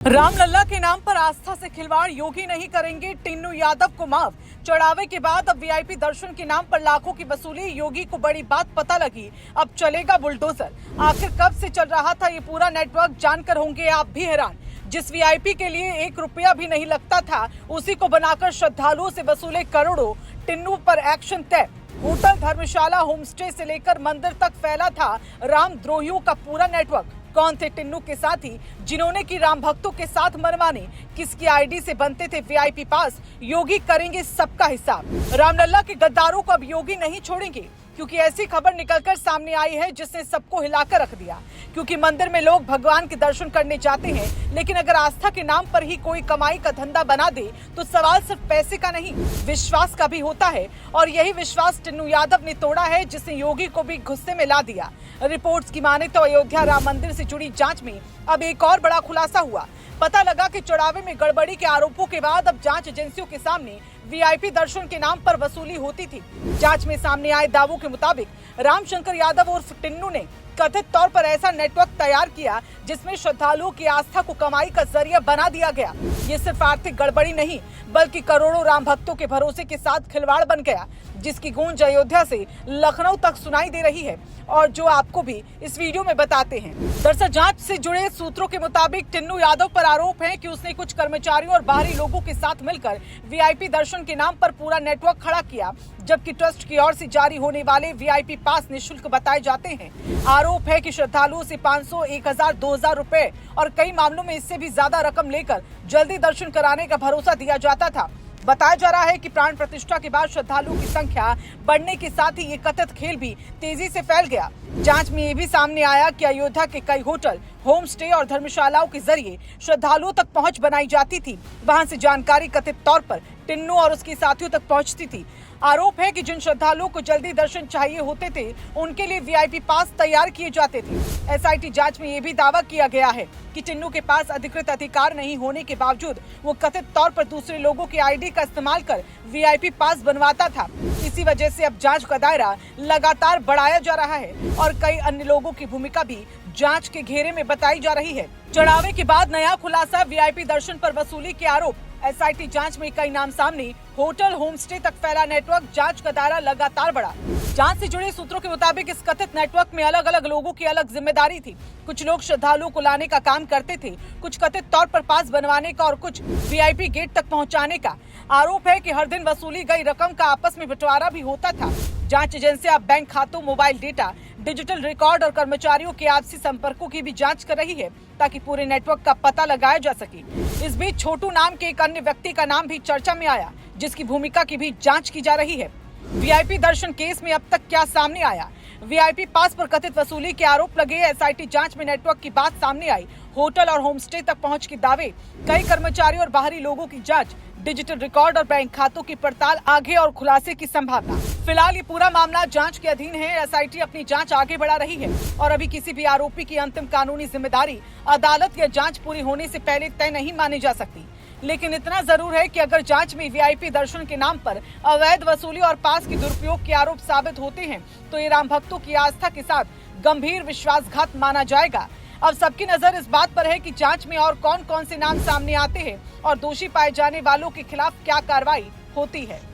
रामलला के नाम पर आस्था से खिलवाड़, योगी नहीं करेंगे टिन्नू यादव को माफ। चढ़ावे के बाद अब वीआईपी दर्शन के नाम पर लाखों की वसूली, योगी को बड़ी बात पता लगी, अब चलेगा बुलडोजर। आखिर कब से चल रहा था ये पूरा नेटवर्क, जानकर होंगे आप भी हैरान। जिस वीआईपी के लिए 1 रुपया भी नहीं लगता था, उसी को बनाकर श्रद्धालुओं से वसूले करोड़ों। टिन्नू पर एक्शन तय। होटल, धर्मशाला, होमस्टे से लेकर मंदिर तक फैला था रामद्रोहियों का पूरा नेटवर्क। कौन थे टिन्नू के साथी जिन्होंने की राम भक्तों के साथ मनमानी, किसकी आईडी से बनते थे वीआईपी पास, योगी करेंगे सबका हिसाब। रामलला के गद्दारों को अब योगी नहीं छोड़ेंगे, क्योंकि ऐसी खबर निकलकर सामने आई है जिसने सबको हिलाकर रख दिया। क्योंकि मंदिर में लोग भगवान के दर्शन करने जाते हैं, लेकिन अगर आस्था के नाम पर ही कोई कमाई का धंधा बना दे तो सवाल सिर्फ पैसे का नहीं, विश्वास का भी होता है। और यही विश्वास टिन्नू यादव ने तोड़ा है, जिसने योगी को भी गुस्से में ला दिया। रिपोर्ट्स की माने तो अयोध्या राम मंदिर से जुड़ी जांच में अब एक और बड़ा खुलासा हुआ। पता लगा कि चढ़ावे में गड़बड़ी के आरोपों के बाद अब जांच एजेंसियों के सामने वीआईपी दर्शन के नाम पर वसूली होती थी। जांच में सामने आए दावों के मुताबिक रामशंकर यादव उर्फ टिन्नू ने कथित तौर पर ऐसा नेटवर्क तैयार किया जिसमें श्रद्धालुओं की आस्था को कमाई का जरिया बना दिया गया। ये सिर्फ आर्थिक गड़बड़ी नहीं, बल्कि करोड़ों राम भक्तों के भरोसे के साथ खिलवाड़ बन गया, जिसकी गूंज अयोध्या से लखनऊ तक सुनाई दे रही है, और जो आपको भी इस वीडियो में बताते हैं। दरअसल जांच से जुड़े सूत्रों के मुताबिक टिन्नू यादव पर आरोप है कि उसने कुछ कर्मचारियों और बाहरी लोगों के साथ मिलकर वीआईपी दर्शन के नाम पर पूरा नेटवर्क खड़ा किया, जबकि ट्रस्ट की ओर से जारी होने वाले वीआईपी पास निःशुल्क बताए जाते हैं। आरोप है कि श्रद्धालुओं से 500, 1000, 2000 रुपए और कई मामलों में इससे भी ज्यादा रकम लेकर जल्दी दर्शन कराने का भरोसा दिया जाता था। बताया जा रहा है कि प्राण प्रतिष्ठा के बाद श्रद्धालुओं की संख्या बढ़ने के साथ ही ये कथित खेल भी तेजी से फैल गया। जांच में ये भी सामने आया कि अयोध्या के कई होटल, होम स्टे और धर्मशालाओं के जरिए श्रद्धालुओं तक पहुंच बनाई जाती थी। वहां से जानकारी कथित तौर पर टिन्नू और उसके साथियों तक पहुंचती थी। आरोप है कि जिन श्रद्धालुओं को जल्दी दर्शन चाहिए होते थे, उनके लिए वीआईपी पास तैयार किए जाते थे। एसआईटी जांच में ये भी दावा किया गया है कि टिन्नू के पास अधिकृत अधिकार नहीं होने के बावजूद वो कथित तौर पर दूसरे लोगों की आईडी का इस्तेमाल कर वीआईपी पास बनवाता था। इसी वजह से अब जांच का दायरा लगातार बढ़ाया जा रहा है और कई अन्य लोगों की भूमिका भी जांच के घेरे में बताई जा रही है। चढ़ावे के बाद नया खुलासा, वीआईपी दर्शन पर वसूली के आरोप। एसआईटी जांच में कई नाम सामने, होटल, होमस्टे तक फैला नेटवर्क, जांच का दायरा लगातार बढ़ा। जांच से जुड़े सूत्रों के मुताबिक इस कथित नेटवर्क में अलग अलग लोगों की अलग जिम्मेदारी थी। कुछ लोग श्रद्धालुओं को लाने का काम करते थे, कुछ कथित तौर पर पास बनवाने का और कुछ वीआईपी गेट तक पहुंचाने का। आरोप है कि हर दिन वसूली गई रकम का आपस में बंटवारा भी होता था। जांच एजेंसियां अब बैंक खातों, मोबाइल डेटा, डिजिटल रिकॉर्ड और कर्मचारियों के आपसी संपर्कों की भी जांच कर रही है, ताकि पूरे नेटवर्क का पता लगाया जा सके। इस बीच छोटू नाम के एक अन्य व्यक्ति का नाम भी चर्चा में आया, जिसकी भूमिका की भी जांच की जा रही है। वीआईपी दर्शन केस में अब तक क्या सामने आया? वीआईपी पास पर कथित वसूली के आरोप लगे। एसआईटी जांच में नेटवर्क की बात सामने आई, होटल और होमस्टे तक पहुंच के दावे, कई कर्मचारियों और बाहरी लोगों की जांच, डिजिटल रिकॉर्ड और बैंक खातों की पड़ताल, आगे और खुलासे की संभावना। फिलहाल ये पूरा मामला जांच के अधीन है। एसआईटी अपनी जांच आगे बढ़ा रही है और अभी किसी भी आरोपी की अंतिम कानूनी जिम्मेदारी अदालत या जांच पूरी होने से पहले तय नहीं मानी जा सकती। लेकिन इतना जरूर है कि अगर जांच में वीआईपी दर्शन के नाम पर अवैध वसूली और पास की दुरुपयोग के आरोप साबित होते हैं, तो ये राम भक्तों की आस्था के साथ गंभीर विश्वासघात माना जाएगा। अब सबकी नजर इस बात पर है कि जांच में और कौन कौन से नाम सामने आते हैं और दोषी पाए जाने वालों के खिलाफ क्या कार्रवाई होती है।